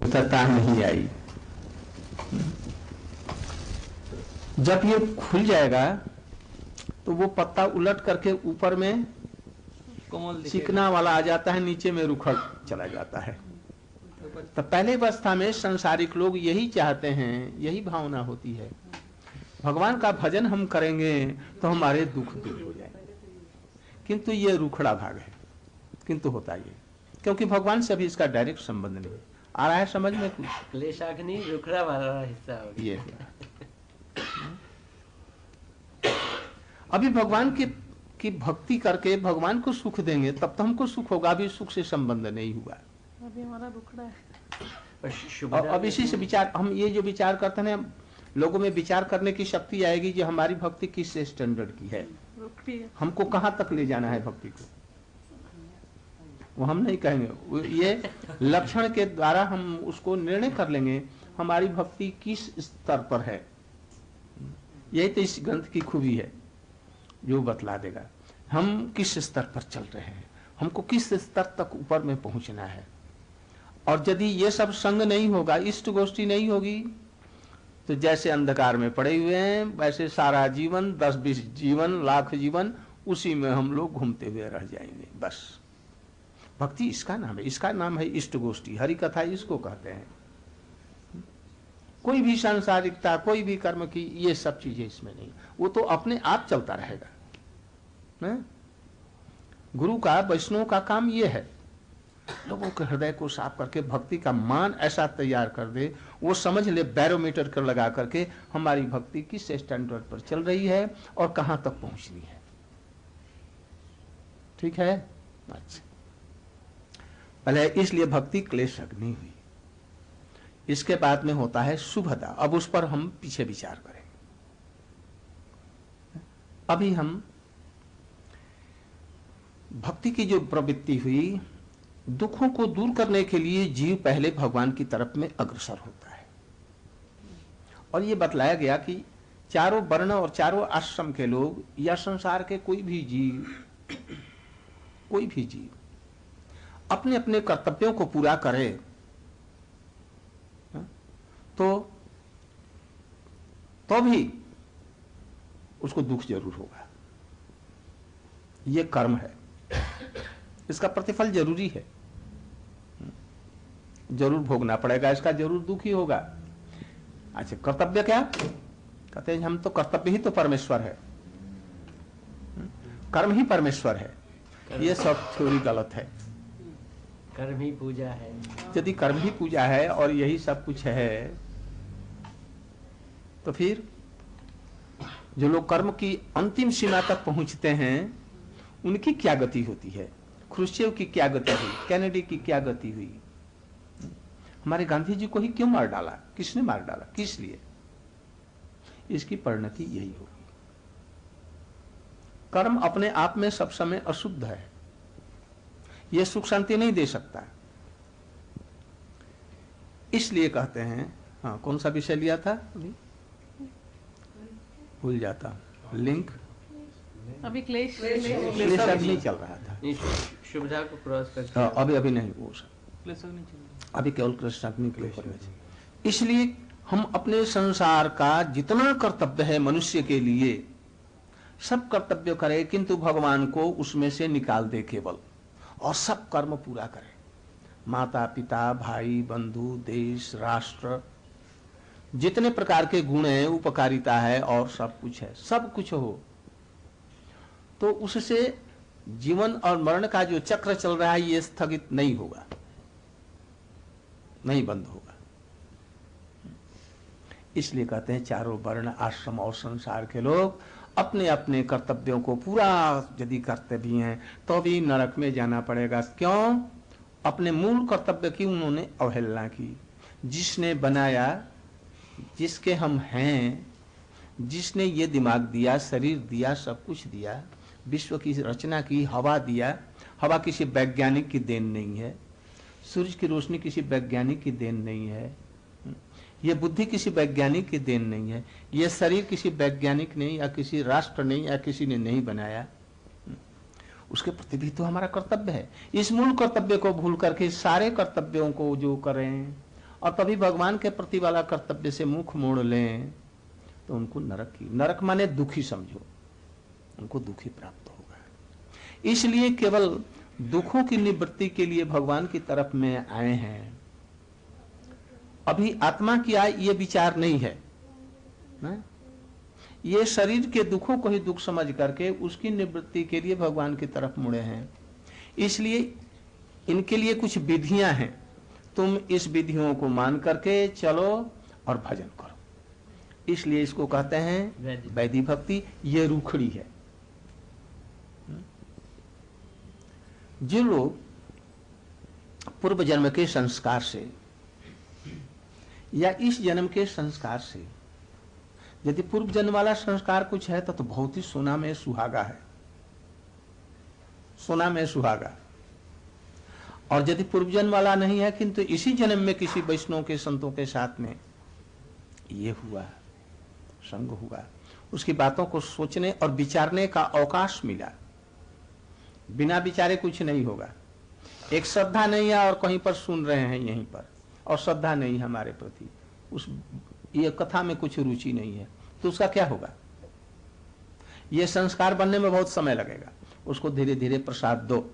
तथा नहीं आई। जब ये खुल जाएगा तो वो पत्ता उलट करके ऊपर में चिकना वाला आ जाता है, नीचे में रुखड़ चला जाता है। तो पहले अवस्था में संसारिक लोग यही चाहते हैं, यही भावना होती है, भगवान का भजन हम करेंगे तो हमारे दुख दूर हो जाएंगे। किंतु ये रुखड़ा भाग है, किंतु होता ये, क्योंकि भगवान से अभी इसका डायरेक्ट संबंध नहीं आ रहा है समझ में कुछ। क्लेशाग्नि रुखड़ा वाला हिस्सा हो गया। ये अभी भगवान की भक्ति करके भगवान को सुख देंगे तब तो हमको सुख होगा, अभी सुख से संबंध नहीं हुआ, अभी हमारा रुखड़ा है। और अब इसी से विचार, हम ये जो विचार करते हैं, लोगों में विचार करने की शक्ति आएगी जो हमारी भक्ति किस स्टैंडर्ड की है, हमको कहाँ तक ले जाना है भक्ति को, वो हम नहीं कहेंगे। ये लक्षण के द्वारा हम उसको निर्णय कर लेंगे हमारी भक्ति किस स्तर पर है। यही तो इस ग्रंथ की खूबी है जो बतला देगा हम किस स्तर पर चल रहे हैं, हमको किस स्तर तक ऊपर में पहुंचना है। और यदि ये सब संग नहीं होगा, इष्ट गोष्ठी नहीं होगी, तो जैसे अंधकार में पड़े हुए हैं वैसे सारा जीवन, 10-20 जीवन, लाख जीवन, उसी में हम लोग घूमते हुए रह जाएंगे। बस भक्ति इसका नाम है, इसका नाम है इष्ट गोष्ठी, हरि कथा इसको कहते हैं। कोई भी सांसारिकता, कोई भी कर्म की, ये सब चीजें इसमें नहीं, वो तो अपने आप चलता रहेगा। गुरु का, वैष्णव का काम ये है लोगों के हृदय को साफ करके भक्ति का मान ऐसा तैयार कर दे, वो समझ ले बैरोमीटर कर लगा करके हमारी भक्ति किस स्टैंडर्ड पर चल रही है और कहां तक पहुंचनी है। ठीक है, अच्छा। पहले इसलिए भक्ति क्लेश अग्नि हुई, इसके बाद में होता है शुभदा। अब उस पर हम पीछे विचार करेंगे। अभी हम भक्ति की जो प्रवृत्ति हुई, दुखों को दूर करने के लिए जीव पहले भगवान की तरफ में अग्रसर होता है। और ये बतलाया गया कि चारों वर्ण और चारों आश्रम के लोग या संसार के कोई भी जीव अपने अपने कर्तव्यों को पूरा करे तो भी उसको दुख जरूर होगा। ये कर्म है, इसका प्रतिफल जरूरी है, जरूर भोगना पड़ेगा, इसका जरूर दुख ही होगा। अच्छा, कर्तव्य क्या कहते हैं? हम तो कर्तव्य ही तो परमेश्वर है, कर्म ही परमेश्वर है। ये सब थ्योरी गलत है। कर्म ही पूजा है। यदि कर्म ही पूजा है और यही सब कुछ है, तो फिर जो लोग कर्म की अंतिम सीमा तक पहुंचते हैं उनकी क्या गति होती है? ख्रुश्चेव की क्या गति हुई? कैनेडी की क्या गति हुई? हमारे गांधी जी को ही क्यों मार डाला? किसने मार डाला? किस लिए? इसकी परिणति यही होगी। कर्म अपने आप में सब समय अशुद्ध है, यह सुख शांति नहीं दे सकता। इसलिए कहते हैं, हाँ, कौन सा विषय लिया था अभी? भूल जाता लिंक। अभी क्लेश नहीं चल रहा था, शुभदा को क्रॉस करके। अभी नहीं, वो अभी केवल कृष्णाग्नि के ऊपर। इसलिए हम अपने संसार का जितना कर्तव्य है मनुष्य के लिए सब कर्तव्य करें, किंतु भगवान को उसमें से निकाल दे केवल, और सब कर्म पूरा करें। माता पिता, भाई बंधु, देश, राष्ट्र, जितने प्रकार के गुण हैं, उपकारिता है और सब कुछ है, सब कुछ हो, तो उससे जीवन और मरण का जो चक्र चल रहा है ये स्थगित नहीं होगा, नहीं बंद होगा। इसलिए कहते हैं चारों वर्ण, आश्रम और संसार के लोग अपने अपने कर्तव्यों को पूरा यदि करते भी हैं तो भी नरक में जाना पड़ेगा। क्यों? अपने मूल कर्तव्य की उन्होंने अवहेलना की। जिसने बनाया, जिसके हम हैं, जिसने ये दिमाग दिया, शरीर दिया, सब कुछ दिया, विश्व की रचना की, हवा दिया, हवा किसी वैज्ञानिक की देन नहीं है, सूरज की रोशनी किसी वैज्ञानिक की देन नहीं है, ये बुद्धि किसी वैज्ञानिक की देन नहीं है, ये शरीर किसी वैज्ञानिक ने या किसी राष्ट्र ने या किसी ने नहीं बनाया। उसके प्रति भी तो हमारा कर्तव्य है। इस मूल कर्तव्य को भूल करके सारे कर्तव्यों को जो करें और कभी भगवान के प्रति वाला कर्तव्य से मुख मोड़ लें तो उनको नरक माने दुखी समझो, उनको दुखी प्राप्त होगा। इसलिए केवल दुखों की निवृत्ति के लिए भगवान की तरफ में आए हैं। अभी आत्मा की आय ये विचार नहीं है ना? ये शरीर के दुखों को ही दुख समझ करके उसकी निवृत्ति के लिए भगवान की तरफ मुड़े हैं। इसलिए इनके लिए कुछ विधियां हैं, तुम इस विधियों को मान करके चलो और भजन करो। इसलिए इसको कहते हैं वैधि भक्ति। ये रूखड़ी है। जो लोग पूर्व जन्म के संस्कार से या इस जन्म के संस्कार से, यदि पूर्व जन्म वाला संस्कार कुछ है तो बहुत ही सोना में सुहागा है, सोना में सुहागा। और यदि पूर्व जन्म वाला नहीं है किंतु इसी जन्म में किसी वैष्णव के संतों के साथ में ये हुआ, संग हुआ, उसकी बातों को सोचने और विचारने का अवकाश मिला। बिना विचारे कुछ नहीं होगा। एक श्रद्धा नहीं है और कहीं पर सुन रहे हैं यहीं पर, और श्रद्धा नहीं हमारे प्रति, उस ये कथा में कुछ रुचि नहीं है, तो उसका क्या होगा? ये संस्कार बनने में बहुत समय लगेगा। उसको धीरे धीरे प्रसाद दो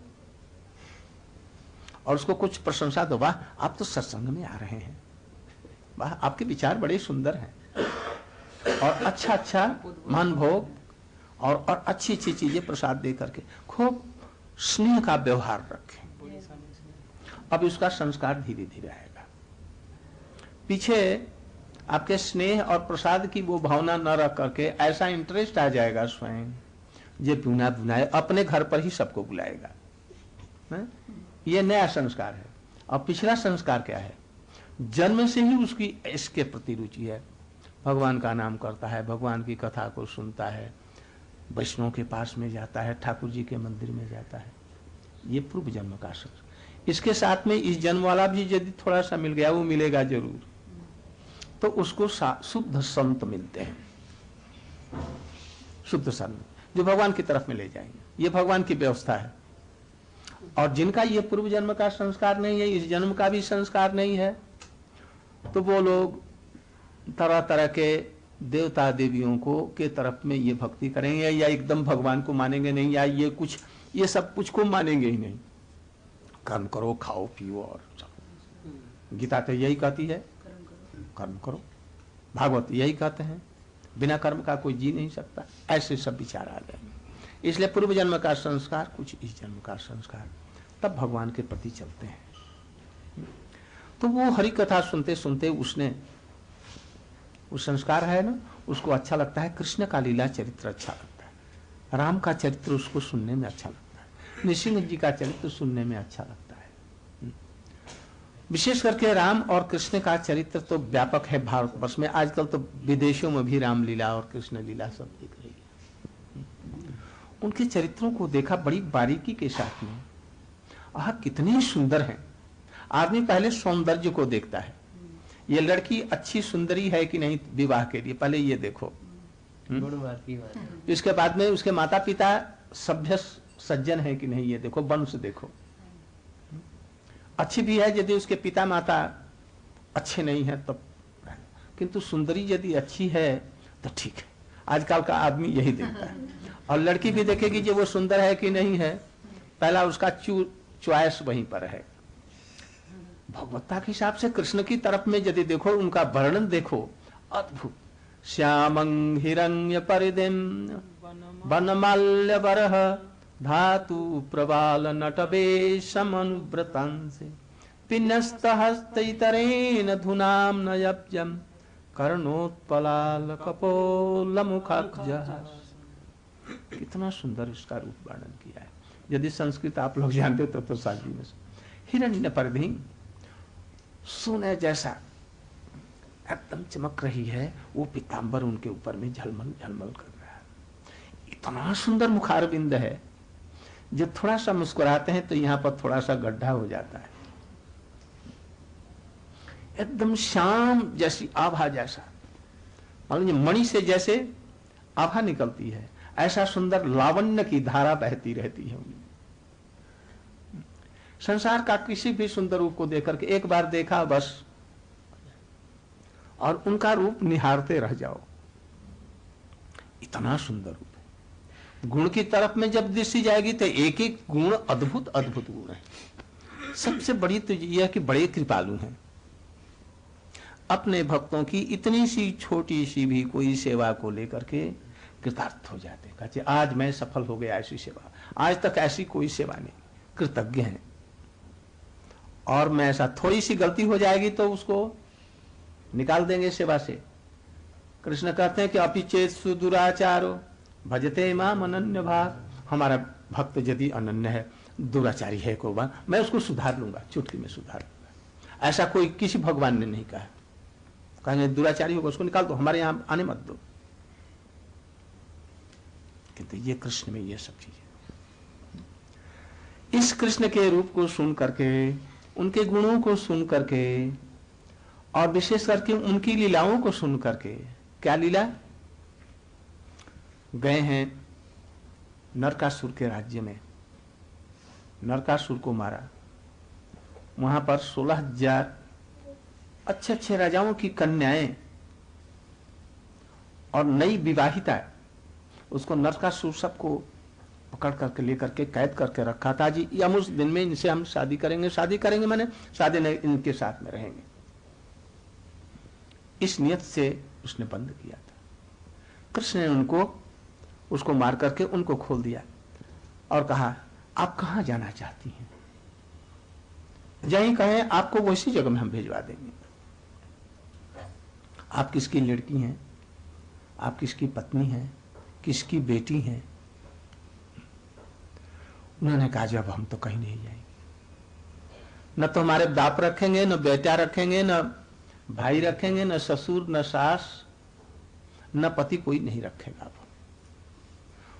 और उसको कुछ प्रशंसा दो। वाह, आप तो सत्संग में आ रहे हैं, वाह आपके विचार बड़े सुंदर हैं, और अच्छा अच्छा मान भोग और अच्छी अच्छी चीजें प्रसाद दे करके खूब स्नेह का व्यवहार रखें। अब इसका संस्कार धीरे धीरे आएगा। पीछे आपके स्नेह और प्रसाद की वो भावना न रख करके ऐसा इंटरेस्ट आ जाएगा स्वयं, ये बुना बुनाए अपने घर पर ही सबको बुलाएगा। ये नया संस्कार है। और पिछला संस्कार क्या है? जन्म से ही उसकी इसके प्रति रुचि है, भगवान का नाम करता है, भगवान की कथा को सुनता है, वैष्णव के पास में जाता है, ठाकुर जी के मंदिर में जाता है। ये पूर्व जन्म का संस्कार। इसके साथ में इस जन्म वाला भी यदि थोड़ा सा मिल गया, वो मिलेगा जरूर, तो उसको शुद्ध संत मिलते हैं, शुद्ध संत जो भगवान की तरफ में ले जाएंगे। ये भगवान की व्यवस्था है। और जिनका ये पूर्व जन्म का संस्कार नहीं है, इस जन्म का भी संस्कार नहीं है, तो वो लोग तरह तरह के देवता देवियों को के तरफ में ये भक्ति करेंगे, या एकदम भगवान को मानेंगे नहीं, या ये सब कुछ को मानेंगे ही नहीं। कर्म करो, खाओ पियो और चलो। गीता तो यही कहती है, कर्म करो। भागवत यही कहते हैं, बिना कर्म का कोई जी नहीं सकता। ऐसे सब विचार आ जाएंगे। इसलिए पूर्व जन्म का संस्कार कुछ, इस जन्म का संस्कार, तब भगवान के प्रति चलते हैं। तो वो हरि कथा सुनते सुनते उसने, वो संस्कार है ना, उसको अच्छा लगता है। कृष्ण का लीला चरित्र अच्छा लगता है, राम का चरित्र उसको सुनने में अच्छा लगता है, नृसिंह जी का चरित्र सुनने में अच्छा लगता है। विशेष करके राम और कृष्ण का चरित्र तो व्यापक है भारतवर्ष में। आजकल तो विदेशों में भी रामलीला और कृष्ण लीला सब दिख रही है। उनके चरित्रों को देखा बड़ी बारीकी के साथ में, आह कितने सुंदर हैं। आदमी पहले सौंदर्य को देखता है, ये लड़की अच्छी सुंदरी है कि नहीं विवाह के लिए, पहले ये देखो। इसके बाद में उसके माता पिता सभ्य सज्जन है कि नहीं, ये देखो, वंश देखो। अच्छी भी है यदि उसके पिता माता अच्छे नहीं है तब, किंतु सुंदरी यदि अच्छी है तो ठीक है। आजकल का आदमी यही देखता है। और लड़की भी देखेगी कि वो सुंदर है कि नहीं है, पहला उसका चॉइस वहीं पर है। भगवत्ता के हिसाब से कृष्ण की तरफ में यदि देखो, उनका वर्णन देखो, अद्भुत। श्यामं हिरण्य परिदिम वनमाल्य बरह धातु प्रबाल नटवेशमनुव्रतांसे पिन्यस्तहस्तैतरेण धुनां नयब्जं कर्णोत्पलाल कपोलमुखज्जः। कितना सुंदर इसका रूप वर्णन किया है। यदि संस्कृत आप लोग जानते हो तो साजी में हिरण्य परिधि सोने जैसा एकदम चमक रही है, वो पीतांबर उनके ऊपर में झलमल झलमल कर रहा है। इतना सुंदर मुखारबिंद है, जब थोड़ा सा मुस्कुराते हैं तो यहाँ पर थोड़ा सा गड्ढा हो जाता है। एकदम शाम जैसी आभा जैसा, मालूम मणि से जैसे आभा निकलती है, ऐसा सुंदर लावण्य की धारा बहती रहती है। संसार का किसी भी सुंदर रूप को देख करके एक बार देखा बस और उनका रूप निहारते रह जाओ। इतना सुंदर रूप है। गुण की तरफ में जब दृष्टि जाएगी तो एक एक गुण अद्भुत अद्भुत गुण है। सबसे बड़ी तो यह कि बड़े कृपालु हैं। अपने भक्तों की इतनी सी छोटी सी भी कोई सेवा को लेकर के कृतार्थ हो जाते, कहते आज मैं सफल हो गया ऐसी सेवा, आज तक ऐसी कोई सेवा नहीं, कृतज्ञ हैं। और मैं ऐसा थोड़ी सी गलती हो जाएगी तो उसको निकाल देंगे सेवा से। कृष्ण कहते हैं कि अपिचेत सुदुराचारो भजते माम अनन्य भाग। हमारा भक्त यदि अनन्य है, दुराचारी है को बात, मैं उसको सुधार लूंगा, चुटकी में सुधार लूंगा। ऐसा कोई किसी भगवान ने नहीं कहा। कहेंगे दुराचारी होगा उसको निकाल दो, हमारे यहां आने मत दो। किंतु ये कृष्ण में ये सब चीजें, इस कृष्ण के रूप को सुन करके, उनके गुणों को सुन करके, और विशेष करके उनकी लीलाओं को सुन करके। क्या लीला? गए हैं नरकासुर के राज्य में, नरकासुर को मारा। वहां पर 16,000 अच्छे अच्छे राजाओं की कन्याएं और नई विवाहिता, उसको नरकासुर सबको पकड़ करके लेकर के कैद करके रखा था। जी हम उस दिन में इनसे हम शादी करेंगे, शादी करेंगे माने शादी नहीं, इनके साथ में रहेंगे, इस नियत से उसने बंद किया था। कृष्ण ने उसको मार करके उनको खोल दिया और कहा आप कहां जाना चाहती हैं, जहीं कहें आपको वैसी जगह में हम भेजवा देंगे। आप किसकी लड़की हैं, आप किसकी पत्नी हैं, किसकी बेटी हैं? उन्होंने कहा जब हम तो कहीं नहीं जाएंगे, न तो हमारे बाप रखेंगे, न बेटा रखेंगे, न भाई रखेंगे, न ससुर, न सास, न पति, कोई नहीं रखेगा।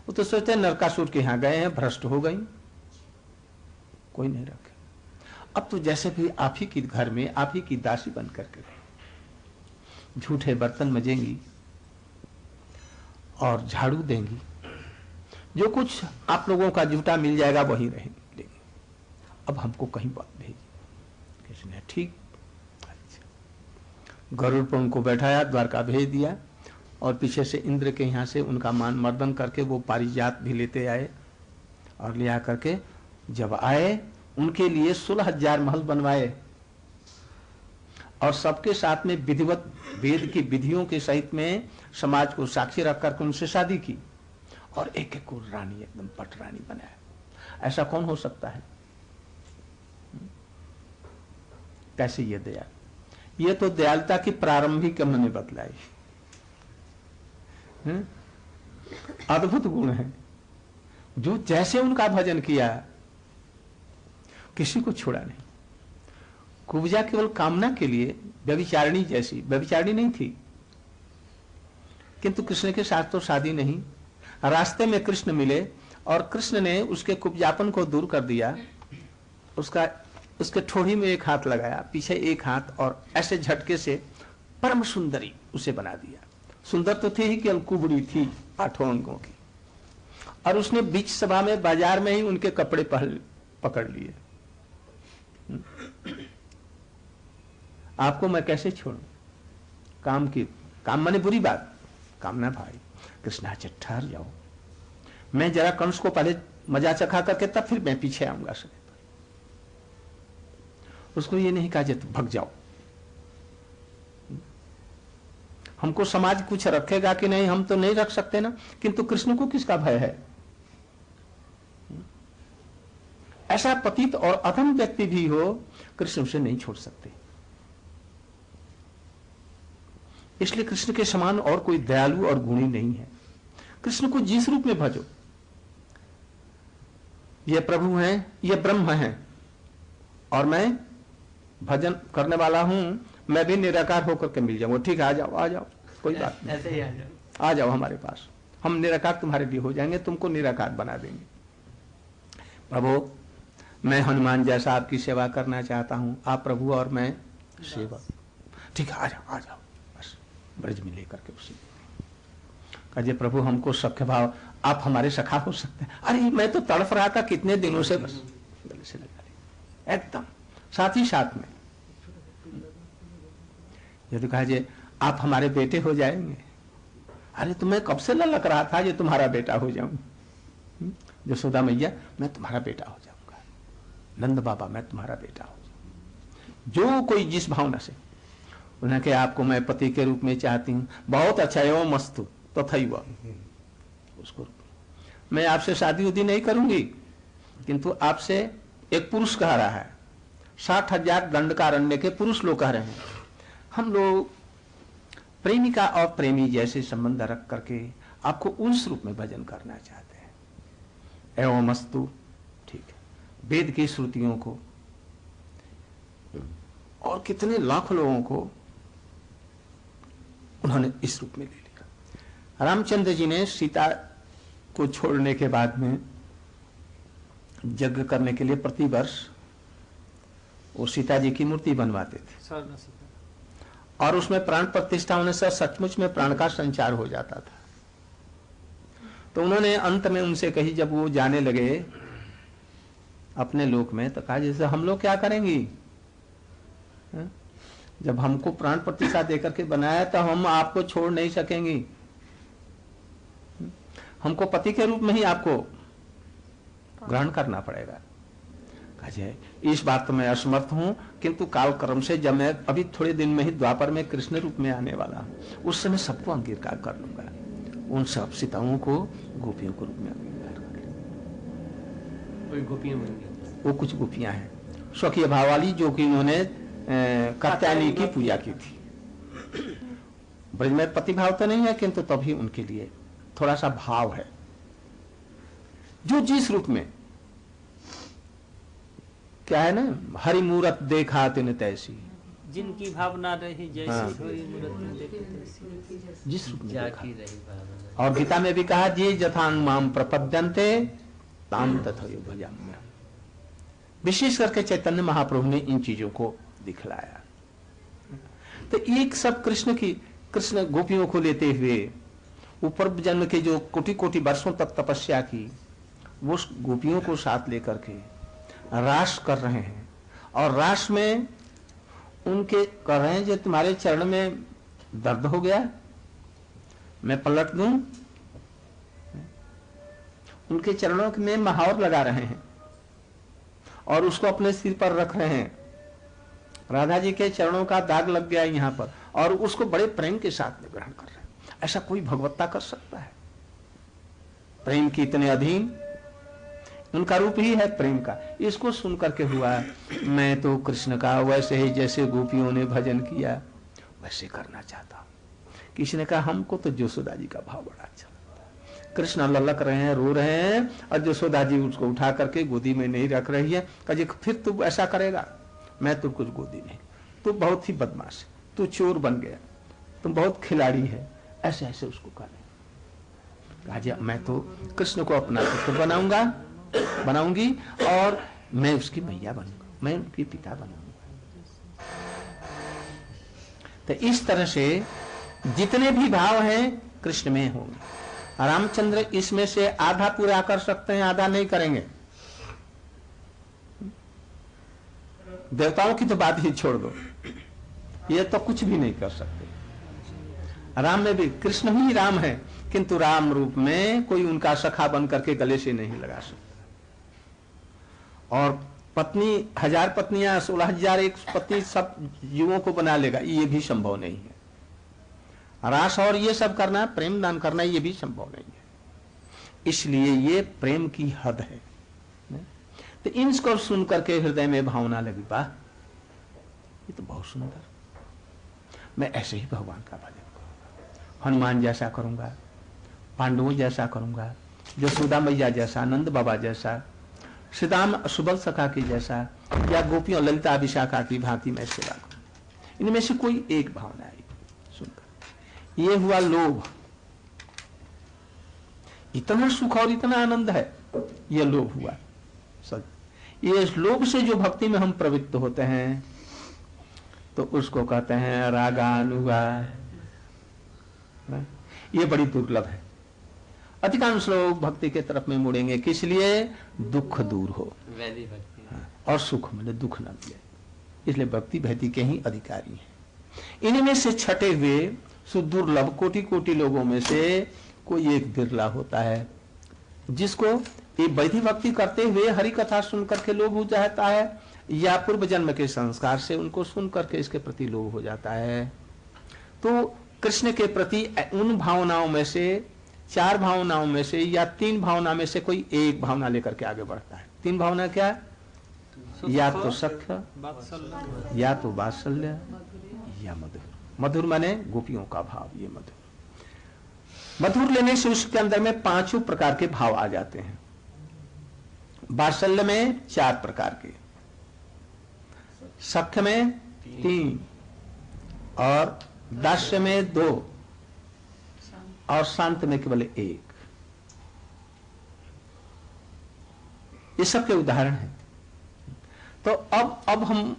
वो तो सोचते हैं नरकासुर के यहां गए हैं, भ्रष्ट हो गई, कोई नहीं रखे। अब तो जैसे भी आप ही के घर में आप ही की दासी बन करके रहे, झूठे बर्तन मजेंगी और झाड़ू देंगी, जो कुछ आप लोगों का झूठा मिल जाएगा वही रहेंगे। अब हमको कहीं बात भेजी। कृष्ण ने ठीक, अच्छा। गरुड़ पर उनको बैठाया, द्वारका भेज दिया, और पीछे से इंद्र के यहाँ से उनका मान मर्दन करके वो पारिजात भी लेते आए, और ले आकर के जब आए उनके लिए 16,000 महल बनवाए, और सबके साथ में विधिवत वेद की विधियों के सहित में समाज को साक्षी रख करके उनसे शादी की, और एक एक को रानी, एकदम पट रानी बनाया। ऐसा कौन हो सकता है? कैसे ये दया? ये तो दयालुता की प्रारंभिक मैंने बतलाई। अद्भुत गुण है, जो जैसे उनका भजन किया किसी को छोड़ा नहीं। कुब्जा केवल कामना के लिए व्यभिचारिणी जैसी, व्यभिचारिणी नहीं थी, किंतु कृष्ण के साथ तो शादी नहीं। रास्ते में कृष्ण मिले और कृष्ण ने उसके कुब्जापन को दूर कर दिया, उसके ठोड़ी में एक हाथ लगाया, पीछे एक हाथ, और ऐसे झटके से परम सुंदरी उसे बना दिया। सुंदर तो थी ही, केवल कुबड़ी थी 8 अंगों की, और उसने बीच सभा में बाजार में ही उनके कपड़े पकड़ लिए। आपको मैं कैसे छोड़ूं? काम माने बुरी बात, कामना भाई। कृष्णा ठहर जाओ, मैं जरा कंस को पहले मजा चखा करके तब फिर मैं पीछे आऊंगा। उसको ये नहीं कहा तो भग जाओ। हमको समाज कुछ रखेगा कि नहीं, हम तो नहीं रख सकते ना, किंतु कृष्ण को किसका भय है? ऐसा पतित और अधम व्यक्ति भी हो, कृष्ण उसे नहीं छोड़ सकते। इसलिए कृष्ण के समान और कोई दयालु और गुणी नहीं है। कृष्ण को जिस रूप में भजो, ये प्रभु हैं, ये ब्रह्म हैं, और मैं भजन करने वाला हूं, मैं भी निराकार होकर के मिल जाऊंगा। ठीक है, आ जाओ, आ जाओ, कोई बात नहीं, ऐसे ही आ जाओ हमारे पास, हम निराकार तुम्हारे लिए हो जाएंगे, तुमको निराकार बना देंगे। प्रभु, मैं हनुमान जैसा आपकी सेवा करना चाहता हूं, आप प्रभु और मैं सेवक। ठीक है, आ जाओ, आ जाओ, बस ब्रज में लेकर के उसे कहे प्रभु हमको सख्य भाव, आप हमारे सखा हो सकते हैं। अरे मैं तो तड़फ रहा था कितने दिनों से, बस गले से लगा ले एकदम साथ ही साथ में। यदि कहा जे आप हमारे बेटे हो जाएंगे। अरे तुम्हें कब से ललक रहा था ये तुम्हारा बेटा हो जाऊं। यशोदा मैया मैं तुम्हारा बेटा हो जाऊंगा, नंद बाबा मैं तुम्हारा बेटा हो जाऊंगा। जो कोई जिस भावना से उन्हें कि आपको मैं पति के रूप में चाहती हूँ, बहुत अच्छा है, वो मस्त तो था हुआ उसको, मैं आपसे शादी उदी नहीं करूंगी, किंतु आपसे एक पुरुष कह रहा है, 60,000 दंडकारण्य के पुरुष लोग कह रहे हैं, हम लोग प्रेमिका और प्रेमी जैसे संबंध रख करके आपको उस रूप में भजन करना चाहते हैं। एवं मस्तु, ठीक है, वेद की श्रुतियों को और कितने लाख लोगों को उन्होंने इस रूप में ले लिया। रामचंद्र जी ने सीता को छोड़ने के बाद में यज्ञ करने के लिए प्रतिवर्ष वो सीता जी की मूर्ति बनवाते थे और उसमें प्राण प्रतिष्ठा होने से सचमुच में प्राण का संचार हो जाता था। तो उन्होंने अंत में उनसे कही, जब वो जाने लगे अपने लोक में, तो कहा जैसे हम लोग क्या करेंगी, जब हमको प्राण प्रतिष्ठा देकर के बनाया तो हम आपको छोड़ नहीं सकेंगी, हमको पति के रूप में ही आपको ग्रहण करना पड़ेगा। इस बात तो मैं असमर्थ हूं, किंतु काल कर्म से जब मैं अभी थोड़े दिन में ही द्वापर में कृष्ण रूप में आने वाला हूं, उस समय सबको अंगीकार कर लूंगा, उन सब सीताओं को गोपियों के रूप में अंगीकार कर लूंगा। गोपियां बन गई, वो कुछ गोपियां हैं स्वकीय भाव वाली, जो कि उन्होंने कात्यायनी की पूजा की थी। ब्रज में पति भाव तो नहीं है, किंतु तभी उनके लिए थोड़ा सा भाव है, जो जिस रूप में क्या है ना, हरि मूरत देखा तिन तैसी, जिनकी भावना रही जैसी, हाँ, हरि मूरत देखे तैसी, जिस रूप में जाकी देखा। रही भावना। और गीता में भी कहा, जे जथांग माम प्रपद्यन्ते ताम तथैव भजाम्यहम्। विशेष करके चैतन्य महाप्रभु ने इन चीजों को दिखलाया। तो एक सब कृष्ण गोपियों को लेते हुए ऊपर जन्म के जो कोटि कोटि वर्षों तक तपस्या की, वो गोपियों को साथ लेकर के रास कर रहे हैं। और रास में उनके कह रहे हैं, जो तुम्हारे चरण में दर्द हो गया मैं पलट दूं, उनके चरणों में महावर लगा रहे हैं और उसको अपने सिर पर रख रहे हैं। राधा जी के चरणों का दाग लग गया यहाँ पर, और उसको बड़े प्रेम के साथ में ग्रहण कर रहे हैं। ऐसा कोई भगवत्ता कर सकता है? प्रेम की इतने अधीन, उनका रूप ही है प्रेम का। इसको सुनकर के हुआ, मैं तो कृष्ण का वैसे ही जैसे गोपियों ने भजन किया वैसे करना चाहता हूं। किसी ने कहा, हमको तो यशोदा जी का भाव बड़ा अच्छा लगता है। कृष्ण ललक रहे हैं, रो रहे हैं, और यशोदा जी उसको उठा करके गोदी में नहीं रख रही है। कहे फिर तू ऐसा करेगा, मैं तो कुछ गोदी नहीं, तू बहुत ही बदमाश है, तू चोर बन गया, तुम बहुत खिलाड़ी है, ऐसे ऐसे उसको कहा, मैं तो कृष्ण को अपना पुत्र बनाऊंगी और मैं उसकी मैया बनूंगा, मैं उनकी पिता बनूंगा। तो इस तरह से जितने भी भाव हैं कृष्ण में होंगे। रामचंद्र इसमें से आधा पूरा कर सकते हैं, आधा नहीं करेंगे। देवताओं की तो बात ही छोड़ दो, ये तो कुछ भी नहीं कर सकते। राम में भी कृष्ण ही राम है, किंतु राम रूप में कोई उनका सखा बन करके गले से नहीं लगा सकता। और पत्नी 1000 पत्नियां, 16,001 पत्नी सब युवों को बना लेगा, ये भी संभव नहीं है। रास और ये सब करना, प्रेम दान करना, ये भी संभव नहीं है। इसलिए ये प्रेम की हद है। तो इनको सुन करके हृदय में भावना लगी, वाह ये तो बहुत सुंदर, मैं ऐसे ही भगवान का भजन करूंगा, हनुमान जैसा करूंगा, पांडवों जैसा करूंगा, यशोदा मैया जैसा, नंद बाबा जैसा, श्रीदाम सुबल सखा की जैसा, या गोपियों ललिता विशाखा की भांति मैं सेवा करूं। इनमें से कोई एक भावना आई सुनकर, ये हुआ लोभ। इतना सुख और इतना आनंद है, यह लोभ हुआ। ये लोभ से जो भक्ति में हम प्रवृत्त होते हैं, तो उसको कहते हैं रागानुगा। ये बड़ी दुर्लभ है। अधिकांश लोग भक्ति के तरफ में मुड़ेंगे, किस लिए? दुख दूर हो, वैदिक भक्ति, और सुख मिले, दुख न मिले। इसलिए भक्ति भक्ति के ही अधिकारी हैं। इनमें से छटे हुए सुदुर्लभ कोटि कोटि लोगों में से कोई एक बिरला होता है जिसको ये वैधि भक्ति करते हुए हरि कथा सुन करके लोभ हो जाता है, या पूर्व जन्म के संस्कार से उनको सुन करके इसके प्रति लोभ हो जाता है। तो कृष्ण के प्रति उन भावनाओं में से, 4 भावनाओं में से या 3 भावना में से कोई एक भावना लेकर के आगे बढ़ता है। 3 भावना क्या? या तो सख्य, या तो वात्सल्य, या मधुर। मधुर माने गोपियों का भाव। ये मधुर मधुर लेने से उसके अंदर में 5 प्रकार के भाव आ जाते हैं। वात्सल्य में 4 प्रकार के, सख्य में 3 और दास्य में 2 और शांत में केवल 1। ये सब के उदाहरण हैं। तो अब हम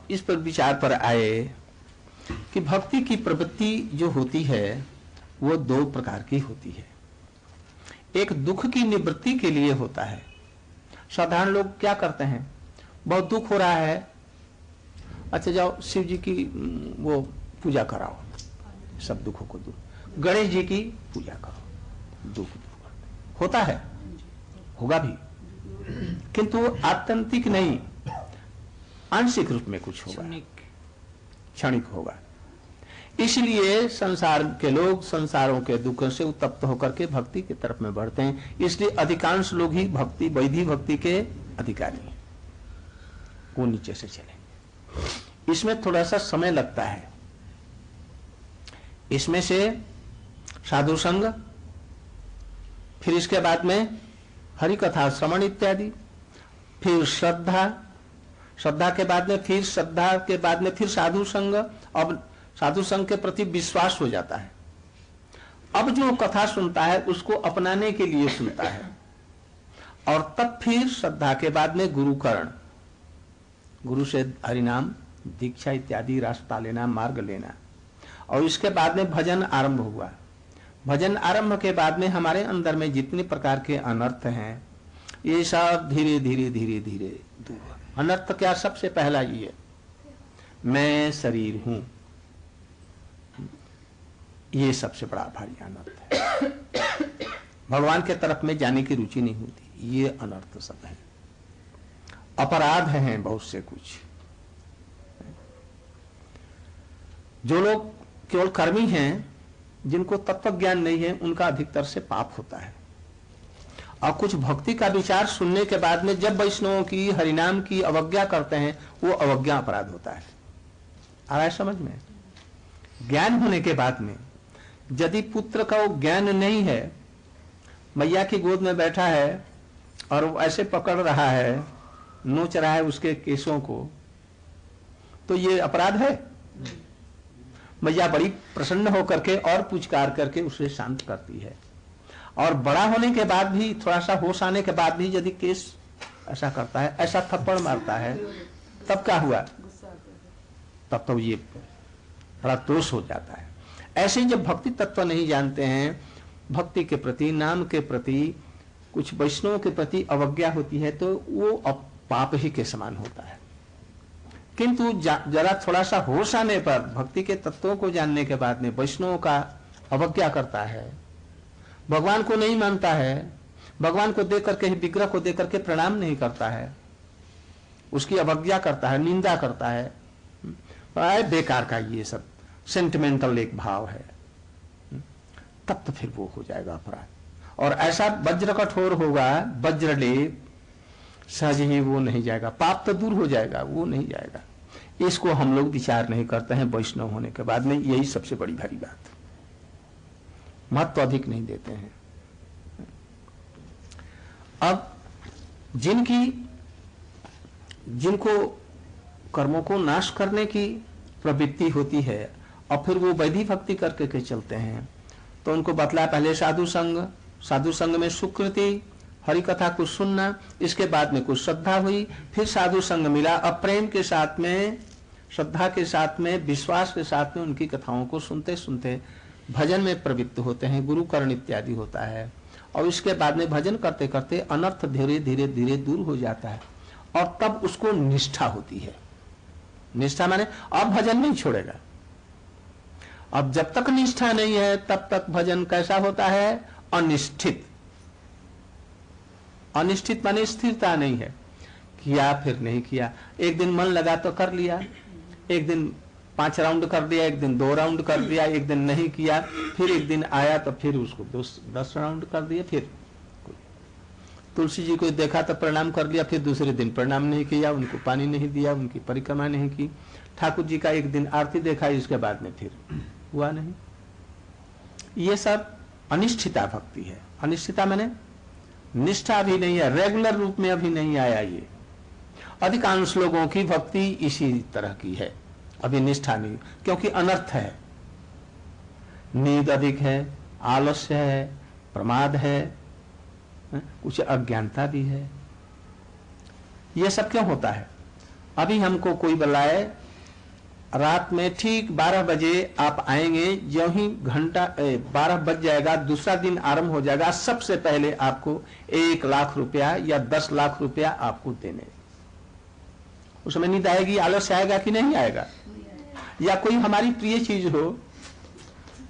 इस पर विचार पर आए कि भक्ति की प्रवृत्ति जो होती है वो 2 प्रकार की होती है। एक दुख की निवृत्ति के लिए होता है। साधारण लोग क्या करते हैं, बहुत दुख हो रहा है, अच्छा जाओ शिव जी की वो पूजा कराओ, सब दुखों को दूर। गणेश जी की पूजा करो, दुख दूर होता है, होगा भी, किंतु आत्यंतिक नहीं, आंशिक रूप में कुछ होगा, क्षणिक होगा। इसलिए संसार के लोग संसारों के दुखों से उत्तप्त होकर के भक्ति की तरफ में बढ़ते हैं। इसलिए अधिकांश लोग ही भक्ति, वैधि भक्ति के अधिकारी हैं, वो नीचे से चलेंगे। इसमें थोड़ा सा समय लगता है। इसमें से साधु संग, फिर इसके बाद में हरि कथा श्रवण इत्यादि, फिर श्रद्धा, श्रद्धा के बाद में फिर श्रद्धा के बाद में फिर साधु संग। अब साधु संग के प्रति विश्वास हो जाता है। अब जो कथा सुनता है उसको अपनाने के लिए सुनता है, और तब फिर श्रद्धा के बाद में गुरुकरण, गुरु से हरिनाम दीक्षा इत्यादि रास्ता लेना, मार्ग लेना, और इसके बाद में भजन आरंभ हुआ। भजन आरंभ के बाद में हमारे अंदर में जितने प्रकार के अनर्थ हैं ये सब धीरे धीरे धीरे धीरे दूर। अनर्थ क्या? सबसे पहला ये, मैं शरीर हूं, ये सबसे बड़ा भारी अनर्थ है। भगवान के तरफ में जाने की रुचि नहीं होती, ये अनर्थ सब है। अपराध हैं बहुत से कुछ। जो लोग केवल कर्मी हैं, जिनको तत्व ज्ञान नहीं है, उनका अधिकतर से पाप होता है। और कुछ भक्ति का विचार सुनने के बाद में जब वैष्णवों की, हरिनाम की अवज्ञा करते हैं, वो अवज्ञा अपराध होता है। आ रहा है समझ में? ज्ञान होने के बाद में यदि पुत्र का वो ज्ञान नहीं है, मैया की गोद में बैठा है और वो ऐसे पकड़ रहा है, नोच रहा है उसके केसों को, तो ये अपराध है। मैया बड़ी प्रसन्न होकर के और पुचकार करके उसे शांत करती है। और बड़ा होने के बाद भी, थोड़ा सा होश आने के बाद भी यदि केस ऐसा करता है, ऐसा थप्पड़ मारता है, तब क्या हुआ? तब तो ये बड़ा दोष हो जाता है। ऐसे ही जब भक्ति तत्व नहीं जानते हैं, भक्ति के प्रति, नाम के प्रति, कुछ वैष्णव के प्रति अवज्ञा होती है, तो वो पाप ही के समान होता है। किंतु जरा थोड़ा सा होश आने पर, भक्ति के तत्वों को जानने के बाद में वैष्णव का अवज्ञा करता है, भगवान को नहीं मानता है, भगवान को देख करके, विग्रह को देख करके प्रणाम नहीं करता है, उसकी अवज्ञा करता है, निंदा करता है, बेकार का ये सब सेंटिमेंटल एक भाव है, तब तो फिर वो हो जाएगा अपराध। और ऐसा वज्र कठोर होगा, वज्रलेप, सहज ही वो नहीं जाएगा, पाप तो दूर हो जाएगा, वो नहीं जाएगा। इसको हम लोग विचार नहीं करते हैं वैष्णव होने के बाद में, यही सबसे बड़ी भारी बात। महत्व अधिक नहीं देते हैं। अब जिनको कर्मों को नाश करने की प्रवृत्ति होती है और फिर वो वैधि भक्ति करके के चलते हैं, तो उनको बतला पहले साधु संग, साधु संग में सुकृति, हरि कथा को सुनना, इसके बाद में कुछ श्रद्धा हुई, फिर साधु संग मिला, अब प्रेम के साथ में, श्रद्धा के साथ में, विश्वास के साथ में उनकी कथाओं को सुनते सुनते भजन में प्रवृत्त होते हैं, गुरुकरण इत्यादि होता है। और इसके बाद में भजन करते करते अनर्थ धीरे धीरे धीरे दूर हो जाता है, और तब उसको निष्ठा होती है। निष्ठा माने अब भजन नहीं छोड़ेगा, अब जब तक निष्ठा नहीं है तब तक भजन कैसा होता है? अनिष्ठित। अनिश्चित माने स्थिरता नहीं है, किया फिर नहीं किया, एक दिन मन लगा तो कर लिया, एक दिन 5 राउंड कर दिया, एक दिन 2 राउंड कर दिया, एक दिन नहीं किया, फिर एक दिन आया तो फिर उसको 10 राउंड कर दिया। फिर तुलसी जी को देखा तो प्रणाम कर लिया, फिर दूसरे दिन प्रणाम नहीं किया, उनको पानी नहीं दिया, उनकी परिक्रमा नहीं की। ठाकुर जी का एक दिन आरती देखा, इसके बाद में फिर हुआ नहीं। ये सब अनिश्चिता भक्ति है। अनिश्चिता माने निष्ठा भी नहीं है, रेगुलर रूप में अभी नहीं आया। ये अधिकांश लोगों की भक्ति इसी तरह की है, अभी निष्ठा नहीं, क्योंकि अनर्थ है, नींद अधिक है, आलस्य है, प्रमाद है, कुछ अज्ञानता भी है। ये सब क्यों होता है? अभी हमको कोई बुलाए, रात में ठीक 12 बजे आप आएंगे, जो ही घंटा 12 बज जाएगा, दूसरा दिन आरंभ हो जाएगा, सबसे पहले आपको 1 लाख रुपया या 10 लाख रुपया आपको देने। उसमें नींद आएगी, आलस्य आएगा कि नहीं आएगा? या कोई हमारी प्रिय चीज हो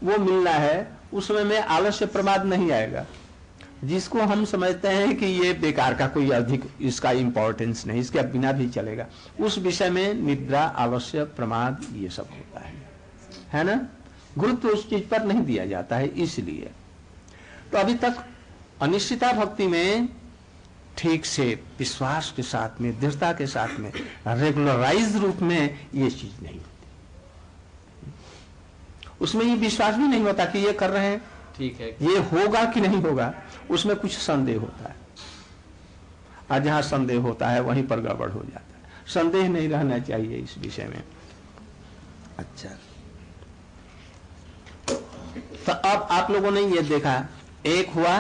वो मिलना है, उसमें में आलस्य प्रमाद नहीं आएगा। जिसको हम समझते हैं कि ये बेकार का, कोई अधिक इसका इंपॉर्टेंस नहीं, इसके बिना भी चलेगा, उस विषय में निद्रा, आलस्य, प्रमाद ये सब होता है ना। गुरुत्व उस चीज पर नहीं दिया जाता है, इसलिए तो अभी तक अनिश्चिता भक्ति में ठीक से विश्वास के साथ में, दृढ़ता के साथ में, रेगुलराइज रूप में ये चीज नहीं होती। उसमें ये विश्वास भी नहीं होता कि ये कर रहे हैं ठीक है, ये होगा कि नहीं होगा, उसमें कुछ संदेह होता है। और जहां संदेह होता है वहीं पर गड़बड़ हो जाता है। संदेह नहीं रहना चाहिए इस विषय में। अच्छा, तो अब आप लोगों ने ये देखा, एक हुआ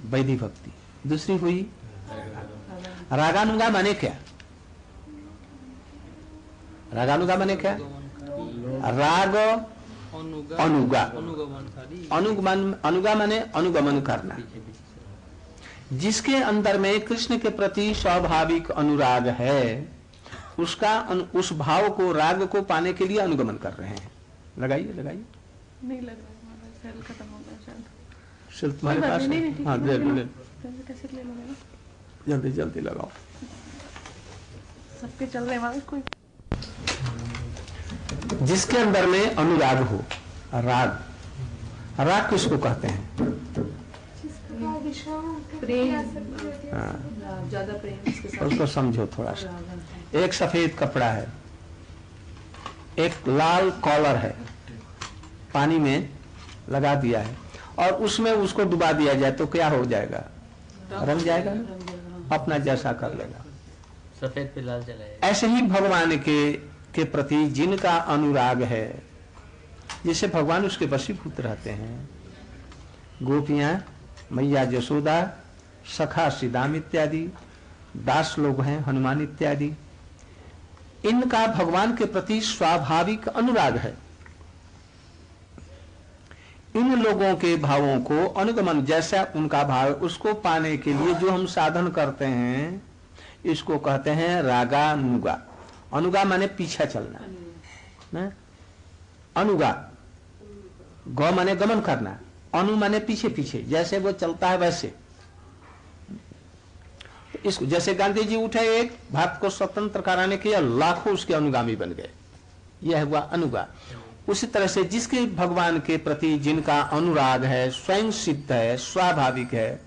वैदिक भक्ति, दूसरी हुई रागानुगा। माने क्या? रागानुगा माने क्या? राग अनुगा, अनुगा माने अनुगमन करना। जिसके अंदर में कृष्ण के प्रति स्वाभाविक अनुराग है, उसका उस भाव को, राग को पाने के लिए अनुगमन कर रहे हैं। लगाइए लगाइए। नहीं लग रहा, सेल खत्म हो गया शायद। सेल तुम्हारे पास? हाँ, ले ले, कैसे ले लूंगा? जल्दी जल्दी लगाओ। सबके चल रहे हैं कोई। जिसके अंदर में अनुराग हो, राग, राग किसको कहते हैं? ज्यादा प्रेम इसके साथ। उसको समझो थोड़ा सा। एक सफेद कपड़ा है, एक लाल कॉलर है, पानी में लगा दिया है, और उसमें उसको डुबा दिया जाए तो क्या हो जाएगा? रंग जाएगा ना, अपना जैसा कर लेगा। सफेद पे लाल चलाएगा। ऐसे ही भगवान के प्रति जिनका अनुराग है, जिससे भगवान उसके वशीभूत रहते हैं, गोपियां, मैया जसोदा, सखा श्रीदाम इत्यादि, दास लोग हैं, हनुमान इत्यादि, इनका भगवान के प्रति स्वाभाविक अनुराग है। इन लोगों के भावों को अनुगमन, जैसा उनका भाव, उसको पाने के लिए जो हम साधन करते हैं, इसको कहते हैं रागानुगा। अनुगा माने पीछा चलना, अनुगा, गौ माने गमन करना, अनु माने पीछे पीछे, जैसे वो चलता है वैसे। इसको जैसे गांधी जी उठे, एक भारत को स्वतंत्र कराने के लिए लाखों उसके अनुगामी बन गए, यह हुआ अनुगा। उसी तरह से जिसके भगवान के प्रति जिनका अनुराग है, स्वयं सिद्ध है, स्वाभाविक है,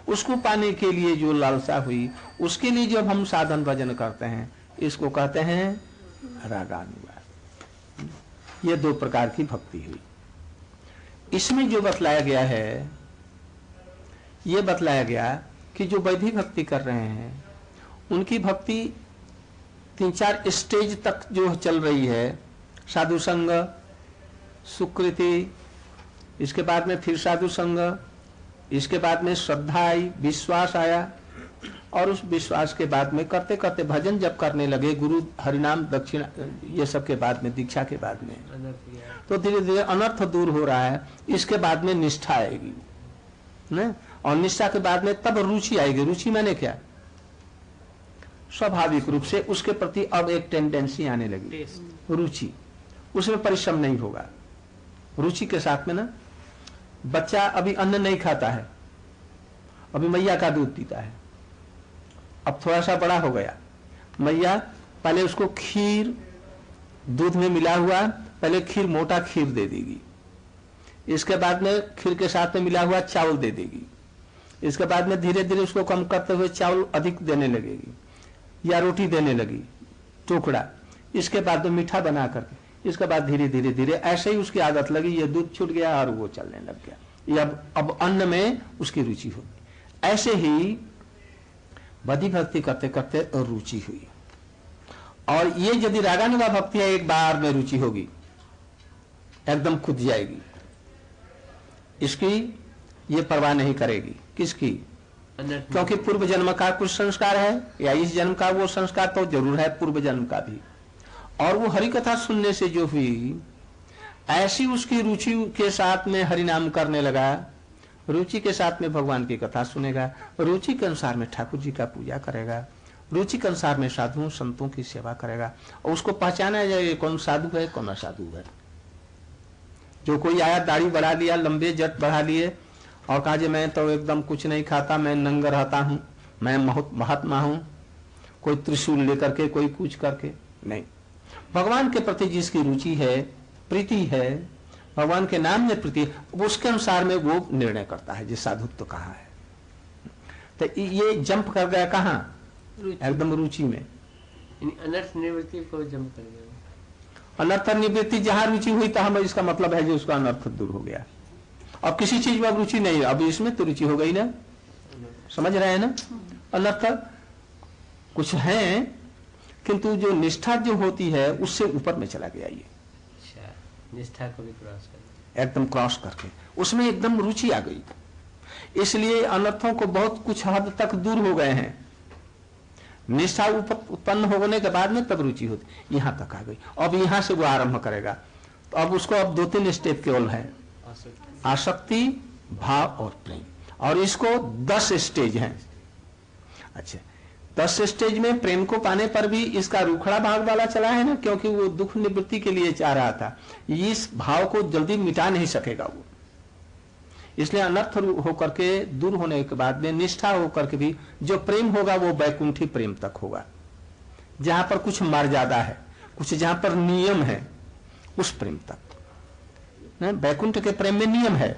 उसको पाने के लिए जो लालसा हुई, उसके लिए जब हम साधन भजन करते हैं, इसको कहते हैं रागानुगा। ये 2 प्रकार की भक्ति हुई। इसमें जो बतलाया गया है, ये बतलाया गया कि जो वैदिक भक्ति कर रहे हैं, उनकी भक्ति 3-4 स्टेज तक जो चल रही है। साधु संग, सुकृति, इसके बाद में फिर साधु संग, इसके बाद में श्रद्धा आई, विश्वास आया, और उस विश्वास के बाद में करते करते भजन जब करने लगे, गुरु हरिनाम दक्षिणा, ये सब के बाद में, दीक्षा के बाद में, तो धीरे धीरे अनर्थ दूर हो रहा है। इसके बाद में निष्ठा आएगी ना, और निष्ठा के बाद में तब रुचि आएगी। रुचि माने क्या? स्वाभाविक रूप से उसके प्रति अब एक टेंडेंसी आने लगी, रुचि। उसमें परिश्रम नहीं होगा, रुचि के साथ में ना, बच्चा अभी अन्न नहीं खाता है, अभी मैया का दूध पीता है, अब थोड़ा सा बड़ा हो गया, मैया पहले उसको खीर दूध में मिला हुआ, पहले खीर मोटा खीर दे देगी, इसके बाद में खीर के साथ में मिला हुआ चावल दे देगी, इसके बाद में धीरे धीरे उसको कम करते हुए चावल अधिक देने लगेगी या रोटी देने लगी टुकड़ा, इसके बाद में मीठा बना करके, इसके बाद धीरे धीरे धीरे ऐसे ही उसकी आदत लगी, ये दूध छूट गया और वो चलने लग गया, ये अब अन्न में उसकी रुचि होगी। ऐसे ही बदी भक्ति करते करते रुचि हुई, और ये यदि रागानुगा भक्ति है, एक बार में रुचि होगी, एकदम खुद जाएगी, इसकी ये परवाह नहीं करेगी। किसकी? क्योंकि पूर्व जन्म का कुछ संस्कार है, या इस जन्म का वो संस्कार तो जरूर है, पूर्व जन्म का भी, और वो हरि कथा सुनने से जो हुई, ऐसी उसकी रुचि के साथ में हरि नाम करने लगा, रुचि के साथ में भगवान की कथा सुनेगा, रुचि के अनुसार में ठाकुर जी का पूजा करेगा, रुचि के अनुसार में साधुओं संतों की सेवा करेगा, और उसको पहचाना जाए कौन साधु है कौन असाधु है। जो कोई आया दाढ़ी बढ़ा लिया, लंबे जट बढ़ा लिए और कहा जी मैं तो एकदम कुछ नहीं खाता, मैं नंगा रहता हूं, मैं महात्मा हूं, कोई त्रिशूल लेकर के, कोई कुछ करके नहीं। भगवान के प्रति जिसकी रुचि है, प्रीति है, भगवान के नाम में प्रीति, उसके अनुसार में वो निर्णय करता है जिस साधुत्व कहाँ है। तो ये जंप कर गया कहाँ? एकदम रुचि में। अनर्थ निवृत्ति को जंप कर गया। अनर्थ निवृत्ति जहां रुचि हुई तो हम इसका मतलब है जो उसका अनर्थ दूर हो गया। अब किसी चीज में अब रुचि नहीं है, अब इसमें तो रुचि हो गई ना, समझ रहे हैं ना। अनर्थ कुछ है, किंतु जो निष्ठा जो होती है उससे ऊपर में चला गया ये। अच्छा, निष्ठा को भी क्रॉस कर एकदम क्रॉस करके उसमें एकदम रुचि आ गई, इसलिए अनर्थों को बहुत कुछ हद तक दूर हो गए हैं। निष्ठा उत्पन्न होने के बाद में तब रुचि होती, यहां तक आ गई। अब यहां से वो आरंभ करेगा, तो अब उसको अब 2-3 स्टेप केवल है, आसक्ति, भाव और प्रेम, और इसको 10 स्टेज हैं। अच्छा, 10 स्टेज में प्रेम को पाने पर भी इसका रूखड़ा भाग वाला चला है ना, क्योंकि वो दुख निवृत्ति के लिए चाह रहा था, इस भाव को जल्दी मिटा नहीं सकेगा वो, इसलिए अनर्थ होकर के दूर होने के बाद में निष्ठा होकर के भी जो प्रेम होगा वो वैकुंठी प्रेम तक होगा, जहां पर कुछ मर्यादा है, कुछ जहां पर नियम है, उस प्रेम तक। वैकुंठ के प्रेम में नियम है,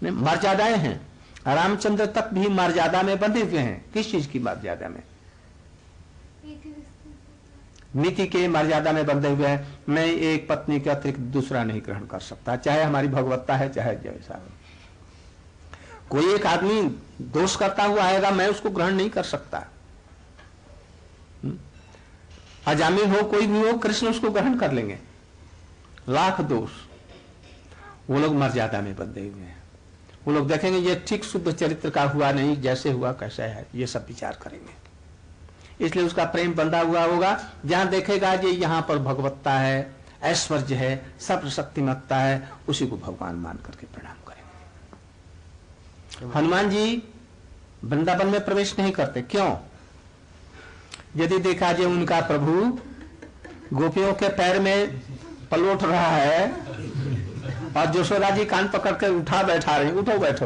मर्यादाएं हैं। रामचंद्र तक भी मर्यादा में बंधे हुए हैं। किस चीज की मर्यादा में? नीति के मर्यादा में बंधे हुए हैं। मैं एक पत्नी के अतिरिक्त दूसरा नहीं ग्रहण कर सकता, चाहे हमारी भगवत्ता है चाहे जैसा हो। कोई एक आदमी दोष करता हुआ आएगा, मैं उसको ग्रहण नहीं कर सकता। अजामिल हो कोई भी हो, कृष्ण उसको ग्रहण कर लेंगे, लाख दोष। वो लोग मर्यादा में बंधे हुए हैं, वो लोग देखेंगे ये ठीक शुद्ध चरित्र का हुआ नहीं, जैसे हुआ कैसा है, ये सब विचार करेंगे। इसलिए उसका प्रेम बंधा हुआ होगा, जहां देखेगा ये यहाँ पर भगवत्ता है, ऐश्वर्य है, सर्वशक्तिमत्ता है, उसी को भगवान मान करके प्रणाम करेंगे। हनुमान जी वृंदावन में प्रवेश नहीं करते, क्यों? यदि देखा जाए उनका प्रभु गोपियों के पैर में पलोट रहा है और यशोदा जी कान पकड़ कर उठा बैठा रहे, उठो बैठो,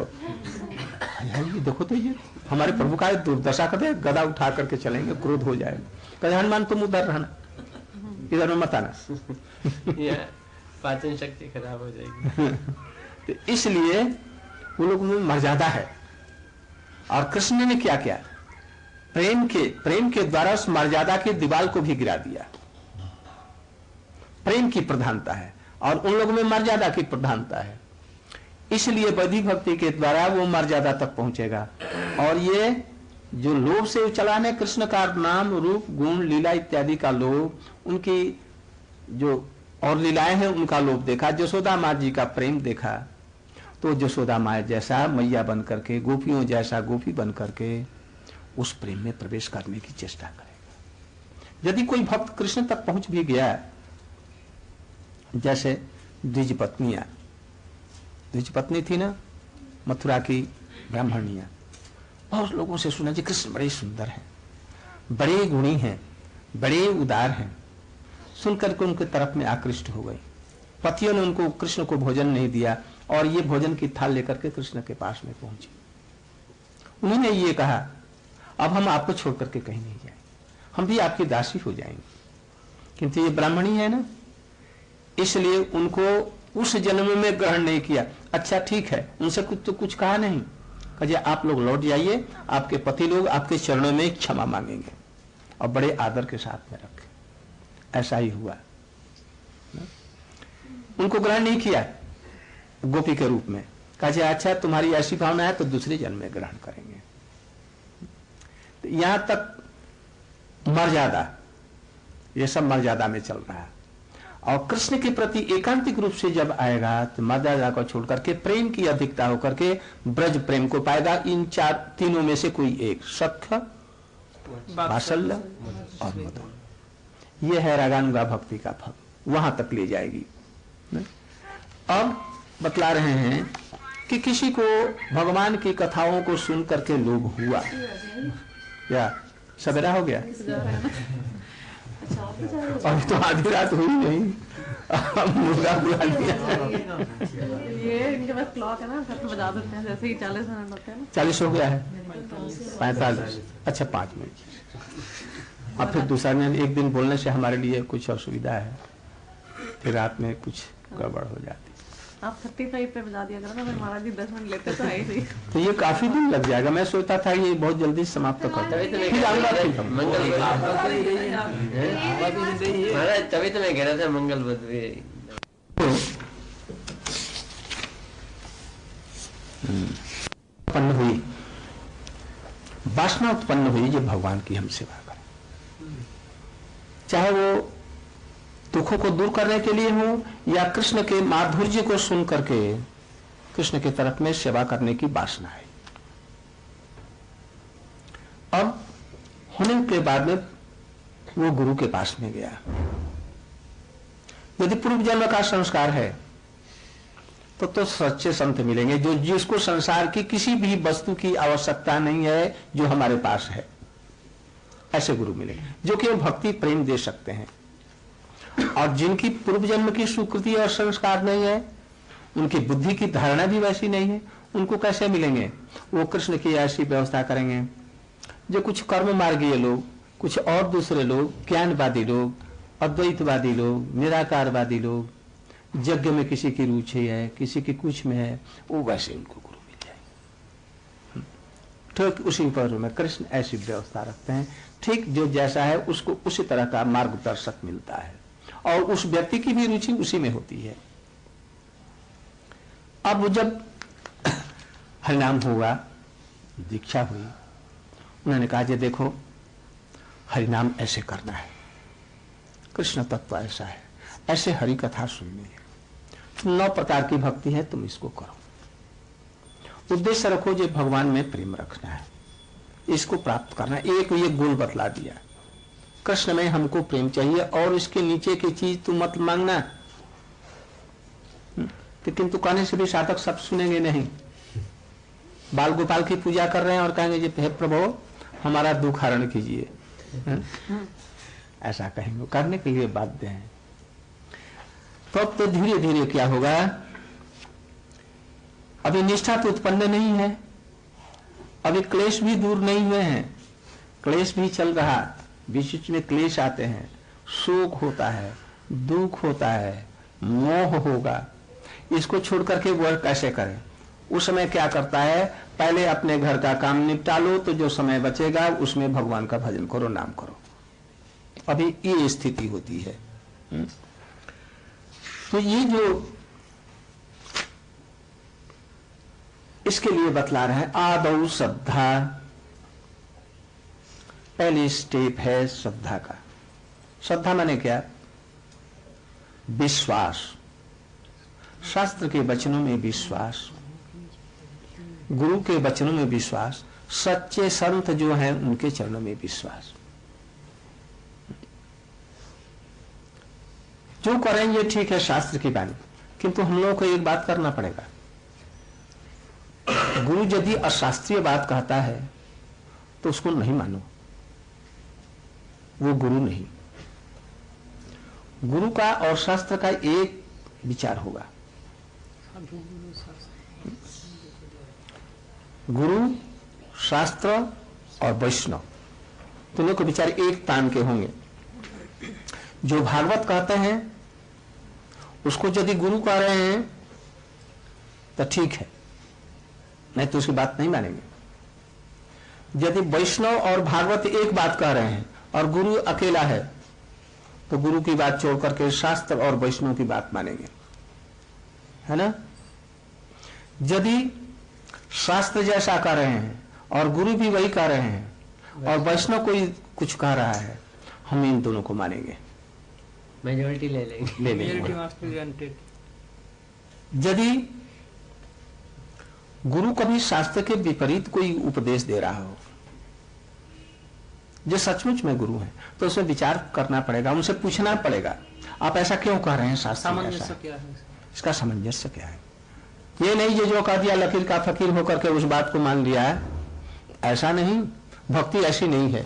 ये देखो तो ये हमारे प्रभु का दुर्दशा करते, गदा उठा करके चलेंगे, क्रोध हो जाएगा। कहते हनुमान तुम उधर रहना, इधर में मत आना, पाचन शक्ति खराब हो जाएगी। तो इसलिए वो लोग में मर्यादा है। और कृष्ण ने क्या किया? प्रेम के द्वारा उस मर्यादा की दीवार को भी गिरा दिया। प्रेम की प्रधानता है और उन लोगों में मर्यादा की प्रधानता है, इसलिए बधी भक्ति के द्वारा वो मर्यादा तक पहुंचेगा। और ये जो लोभ से चलाने कृष्ण का नाम, रूप, गुण, लीला इत्यादि का लोभ, उनकी जो और लीलाएं हैं उनका लोभ देखा, यशोदा माँ जी का प्रेम देखा, तो यशोदा माँ जैसा मैया बन करके, गोपियों जैसा गोपी बन करके उस प्रेम में प्रवेश करने की चेष्टा करेगा। यदि कोई भक्त कृष्ण तक पहुंच भी गया, जैसे द्विज पत्नी थी ना, मथुरा की ब्राह्मणिया, बहुत लोगों से सुना जी कृष्ण बड़े सुंदर हैं, बड़े गुणी हैं, बड़े उदार हैं, सुनकर के उनके तरफ में आकृष्ट हो गई। पतियों ने उनको कृष्ण को भोजन नहीं दिया और ये भोजन की थाल लेकर के कृष्ण के पास में पहुंचे। उन्होंने ये कहा, अब हम आपको छोड़ करके कहीं नहीं जाएंगे, हम भी आपकी दासी हो जाएंगे। किंतु ये ब्राह्मणी है ना, इसलिए उनको उस जन्म में ग्रहण नहीं किया। अच्छा ठीक है, उनसे कुछ कहा नहीं, कहे आप लोग लौट जाइए, आपके पति लोग आपके चरणों में क्षमा मांगेंगे, और बड़े आदर के साथ में रखे। ऐसा ही हुआ, उनको ग्रहण नहीं किया गोपी के रूप में। कहा अच्छा तुम्हारी ऐसी भावना है तो दूसरे जन्म में ग्रहण करेंगे। तो यहां तक मर्यादा, ये सब मर्यादा में चल रहा है। और कृष्ण के प्रति एकांतिक रूप से जब आएगा तो मर्यादा को छोड़कर के प्रेम की अधिकता होकर के ब्रज प्रेम को पाएगा। इन तीनों में से कोई एक, सख्य, वात्सल्य और मधुर, ये है रागानुगा भक्ति का फल, वहां तक ले जाएगी। अब बतला रहे हैं कि किसी को भगवान की कथाओं को सुन करके लोभ हुआ, या सवेरा हो गया, अब तो आधी रात हुई नहीं, मुर्गा बुला लिया। ये इनके पास क्लॉक है ना, घर पे बजा देते हैं, जैसे ही 40 मिनट होते हैं ना। 40 हो गया है, 45, अच्छा 5 मिनट। अब फिर दूसरा दिन, एक दिन बोलने से हमारे लिए कुछ असुविधा है, फिर रात में कुछ गड़बड़ हो जाती। आप 35 पे बजा दिया करो ना, फिर महाराज जी 10 मिनट लेते तो है ही। तो ये काफी दिन लग जाएगा, मैं सोचता था ये बहुत जल्दी समाप्त करता है। तभी तो मैं कह रहा था मंगल बद्री उत्पन्न हुई, वासना उत्पन्न हुई जो भगवान की हम सेवा करें, चाहे वो दुखों को दूर करने के लिए हो या कृष्ण के माधुर्य को सुन करके कृष्ण की तरफ में सेवा करने की वासना है। अब होने के बाद में वो गुरु के पास में गया। यदि पूर्व जन्म का संस्कार है तो सच्चे संत मिलेंगे, जो जिसको संसार की किसी भी वस्तु की आवश्यकता नहीं है जो हमारे पास है, ऐसे गुरु मिलेंगे जो केवल भक्ति प्रेम दे सकते हैं। और जिनकी पूर्व जन्म की स्वीकृति और संस्कार नहीं है, उनकी बुद्धि की धारणा भी वैसी नहीं है, उनको कैसे मिलेंगे? वो कृष्ण की ऐसी व्यवस्था करेंगे जो कुछ कर्म मार्गीय लोग, कुछ और दूसरे लोग, ज्ञानवादी लोग, अद्वैतवादी लोग, निराकारवादी लोग, यज्ञ में किसी की रुचि है, किसी की कुछ में है, वो वैसे उनको गुरु मिल जाएंगे। ठीक उसी पर में कृष्ण ऐसी व्यवस्था रखते हैं, ठीक जो जैसा है उसको उसी तरह का मार्गदर्शक मिलता है और उस व्यक्ति की भी रुचि उसी में होती है। अब जब हरिनाम हुआ, दीक्षा हुई, उन्होंने कहा जे देखो हरिनाम ऐसे करना है, कृष्ण तत्व ऐसा है, ऐसे हरि कथा सुननी है, 9 प्रकार की भक्ति है, तुम इसको करो। उद्देश्य रखो जो भगवान में प्रेम रखना है, इसको प्राप्त करना है। एक ये गोल बतला दिया, कृष्ण में हमको प्रेम चाहिए और इसके नीचे की चीज तू मत मांगना। किंतु कहने से भी साधक सब सुनेंगे नहीं। बाल गोपाल की पूजा कर रहे हैं और कहेंगे जी हे प्रभु हमारा दुख हरण कीजिए, ऐसा कहेंगे, करने के लिए बाध्य हैं। तो धीरे धीरे क्या होगा, अभी निष्ठा तो उत्पन्न नहीं है, अभी क्लेश भी दूर नहीं हुए हैं, क्लेश भी चल रहा, बीच में क्लेश आते हैं, शोक होता है, दुख होता है, मोह होगा, इसको छोड़ करके वह कैसे करें? उस समय क्या करता है, पहले अपने घर का काम निपटा लो, तो जो समय बचेगा उसमें भगवान का भजन करो, नाम करो। अभी ये स्थिति होती है। तो ये जो इसके लिए बतला रहे हैं, आदौ श्रद्धा, पहली स्टेप है श्रद्धा का। श्रद्धा माने क्या? विश्वास, शास्त्र के वचनों में विश्वास, गुरु के वचनों में विश्वास, सच्चे संत जो हैं उनके चरणों में विश्वास। जो करेंगे ठीक है शास्त्र की बानी, किंतु हम लोगों को एक बात करना पड़ेगा, गुरु यदि अशास्त्रीय बात कहता है तो उसको नहीं मानो, वो गुरु नहीं। गुरु का और शास्त्र का एक विचार होगा। गुरु, शास्त्र और वैष्णव दोनों के विचार एक तान के होंगे। जो भागवत कहते हैं उसको यदि गुरु कह रहे हैं तो ठीक है, नहीं तो उसकी बात नहीं मानेंगे। यदि वैष्णव और भागवत एक बात कह रहे हैं और गुरु अकेला है तो गुरु की बात छोड़ करके शास्त्र और वैष्णव की बात मानेंगे, है ना। यदि शास्त्र जैसा कह रहे हैं और गुरु भी वही कह रहे हैं और वैष्णव कोई कुछ कह रहा है, हम इन दोनों को मानेंगे, मेजॉरिटी ले लेंगे। यदि गुरु कभी शास्त्र के विपरीत कोई उपदेश दे रहा हो, जो सचमुच में गुरु है, तो उसमें विचार करना पड़ेगा, उनसे पूछना पड़ेगा आप ऐसा क्यों कह रहे हैं, शास्त्र सामंजस्य क्या है, इसका सामंजस्य क्या है। ये नहीं ये जो कह दिया लकीर का फकीर होकर के उस बात को मान लिया है, ऐसा नहीं। भक्ति ऐसी नहीं है,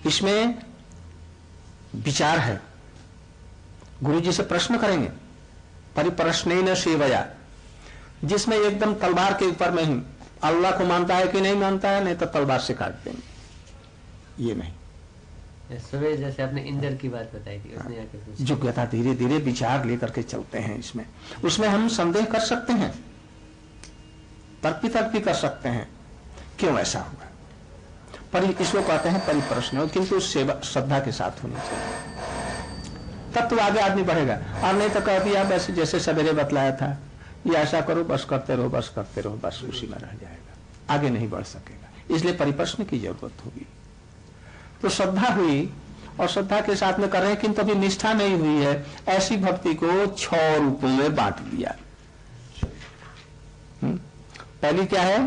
इसमें विचार है। गुरु जी से प्रश्न करेंगे, परिप्रश्नेन सेवया, जिसमें एकदम तलवार के ऊपर में ही अल्लाह को मानता है कि नहीं मानता है, नहीं तो तलवार से काट देंगे, ये नहीं। सुबह जैसे आपने इंद्र की बात बताई थी, उसने आके पूछा। योग्यता धीरे धीरे विचार लेकर के चलते हैं इसमें। उसमें हम संदेह कर सकते हैं, तर्क भी कर सकते हैं क्यों ऐसा हुआ, पर इसको कहते हैं परिप्रश्न, किंतु सेवा श्रद्धा के साथ होनी चाहिए, तब तो आगे आदमी बढ़ेगा। और नहीं तो कह दिया बस जैसे सवेरे बतलाया था, ये ऐसा करो, बस करते रहो, बस करते रहो, बस उसी में रह जाएगा, आगे नहीं बढ़ सकेगा। इसलिए परिप्रश्न की जरूरत होगी। तो श्रद्धा हुई और श्रद्धा के साथ में कर रहे हैं, किंतु अभी निष्ठा नहीं हुई है। ऐसी भक्ति को 6 रूपों में बांट दिया। पहली क्या है,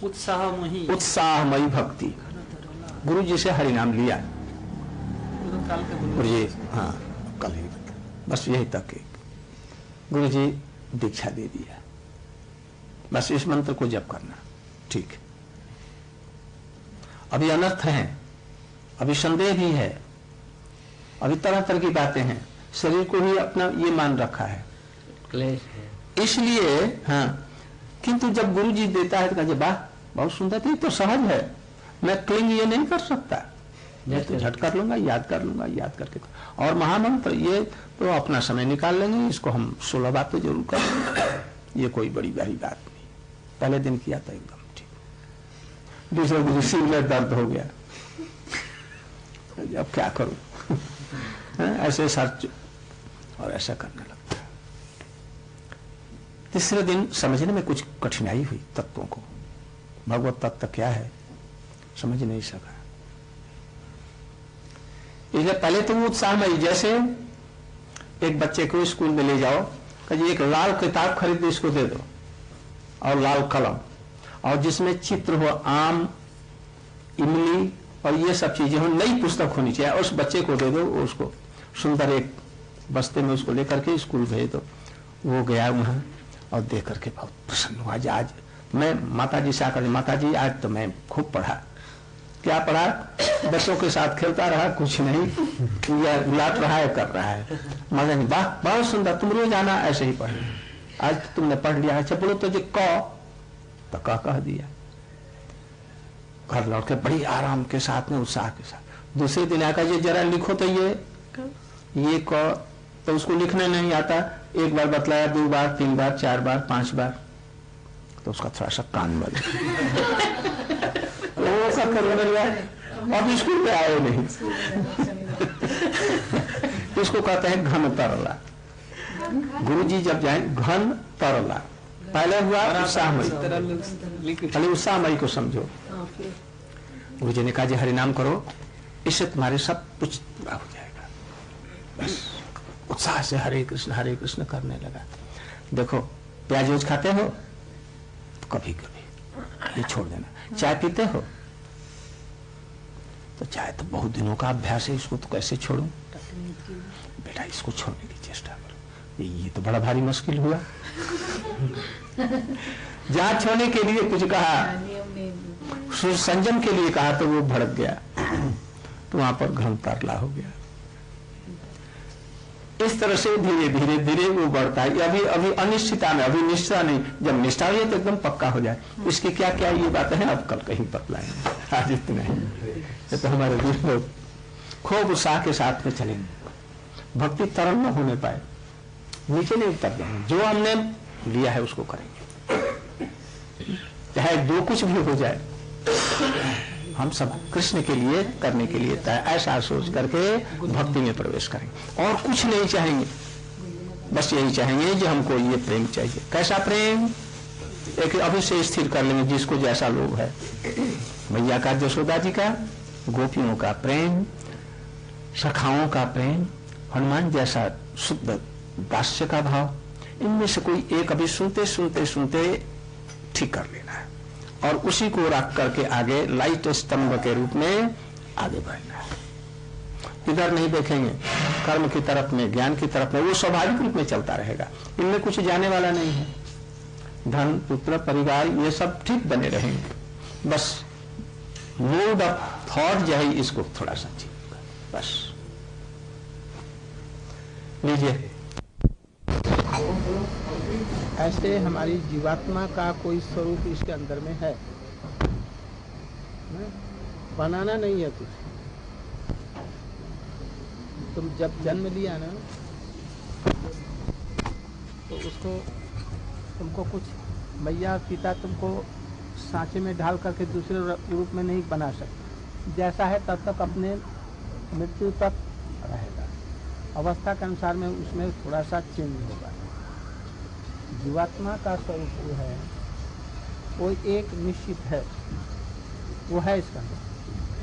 उत्साहमयी भक्ति। गुरु जी से हरिनाम लिया, गुरु जी, हाँ कल ही बस यही तक एक गुरु जी दीक्षा दे दिया, बस इस मंत्र को जप करना, ठीक है। अभी अनर्थ है, अभी संदेह भी है, अभी तरह तरह की बातें हैं, शरीर को ही अपना ये मान रखा है, क्लेश है, इसलिए हाँ। किंतु जब गुरु जी देता है तो कहते वाह बहुत सुंदर थी, तो सहज है, मैं क्लिंग ये नहीं कर सकता, मैं तो झट कर लूंगा, याद कर लूंगा, याद करके। और महामंत्र ये तो अपना समय निकाल लेंगे, इसको हम 16 बार तो जरूर करेंगे, ये कोई बड़ी बड़ी बात नहीं। पहले दिन किया था एकदम ठीक, दूसरे दिन सिर में दर्द हो गया, अब क्या करूं ऐसे सर्च और ऐसा करने लगता। तीसरे दिन समझने में कुछ कठिनाई हुई, तत्वों को, भगवत तत्व क्या है समझ नहीं सका। इसलिए पहले तो वो उत्साहमयी, जैसे एक बच्चे को स्कूल में ले जाओ, कहिए एक लाल किताब खरीद दो, इसको दे दो, और लाल कलम, और जिसमें चित्र हो, आम, इमली और ये सब चीजें हो, नई पुस्तक होनी चाहिए, उस बच्चे को दे दो, उसको सुंदर एक बस्ते में उसको लेकर के स्कूल भेज दो। वो गया वहां और देख करके बहुत प्रसन्न हुआ। आज मैं माता जी से आकर, माता जी आज तो मैं खूब पढ़ा। क्या पढ़ा? बच्चों के साथ खेलता रहा, कुछ नहीं, या लाट रहा है, कर रहा है। माता जी वाह बहुत सुंदर, तुम रोज आना ऐसे ही पढ़, आज तो तुमने पढ़ लिया है, बोलो तो जी तो कह दिया। घर लौट के बड़ी आराम के साथ में, उत्साह के साथ। दूसरे दिन आकर ये जरा लिखो तो ये तो उसको लिखने नहीं आता, एक बार बतलाया, 2 बार, 3 बार, 4 बार, 5 बार, तो उसका थोड़ा सा कान बज वो सब करने लगा, अब स्कूल में आए नहीं। इसको कहते हैं घन तरला। गुरु जी जब जाए, घन तरला, पहले हुआ उत्साहमयी, पहले उत्साहमयी को समझो। गुरु जी ने कहा जी हरिनाम करो, इससे तुम्हारे सब कुछ पूरा हो जाएगा। बस उत्साह से हरे कृष्ण करने लगा। देखो प्याज रोज खाते हो तो कभी कभी ये छोड़ देना, चाय पीते हो तो चाय तो बहुत दिनों का अभ्यास है, इसको तो कैसे छोड़ूं? बेटा इसको छोड़ने की चेष्टा करो। ये तो बड़ा भारी मुश्किल हुआ। जहां छोड़ने के लिए कुछ कहा, संयम के लिए कहा तो वो भड़क गया, तो वहां पर घन तरला हो गया। इस तरह से धीरे धीरे धीरे वो बढ़ता है। अभी अभी अनिश्चितता में, अभी निश्चिता नहीं, जब निष्ठा हुई तो एकदम पक्का हो जाए। इसकी क्या क्या ये बातें हैं अब कल कहीं बतलाएंगे, आज इतना ही। ये तो हमारे लोग खूब उत्साह के साथ में चलेंगे, भक्ति तरल न होने पाए, नीचे नहीं उतर जाएंगे। जो हमने लिया है उसको करेंगे, चाहे जो कुछ भी हो जाए, हम सब कृष्ण के लिए करने के लिए ऐसा सोच करके भक्ति में प्रवेश करेंगे। और कुछ नहीं चाहेंगे, बस यही चाहेंगे कि हमको ये प्रेम चाहिए। कैसा प्रेम? एक अभी से स्थिर कर लेंगे, जिसको जैसा लोभ है। मैया का, यशोदा जी का, गोपियों का प्रेम, सखाओं का प्रेम, हनुमान जैसा शुद्ध दास्य का भाव, इनमें से कोई एक अभी सुनते सुनते सुनते ठीक कर लेना है और उसी को रख करके आगे लाइट स्तंभ के रूप में आगे बढ़ना है। इधर नहीं देखेंगे, कर्म की तरफ में, ज्ञान की तरफ में, वो स्वाभाविक रूप में चलता रहेगा। इनमें कुछ जाने वाला नहीं है। धन, पुत्र, परिवार, ये सब ठीक बने रहेंगे। बस मोड ऑफ थॉट जो है इसको थोड़ा सा चेंज, बस लीजिए। ऐसे हमारी जीवात्मा का कोई स्वरूप इसके अंदर में है, बनाना नहीं है कुछ। तुम जब जन्म लिया ना तो उसको, तुमको कुछ मैया पिता तुमको सांचे में ढाल करके दूसरे रूप में नहीं बना सकते। जैसा है तब तक अपने मृत्यु तक रहेगा। अवस्था के अनुसार में उसमें थोड़ा सा चेंज होगा। जीवात्मा का स्वरूप वो है, वो एक निश्चित है, वो है इसका।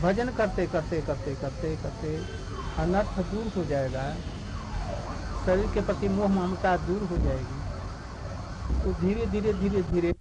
भजन करते करते करते करते करते अनर्थ दूर हो जाएगा, शरीर के प्रति मोह ममता दूर हो जाएगी। तो धीरे धीरे धीरे धीरे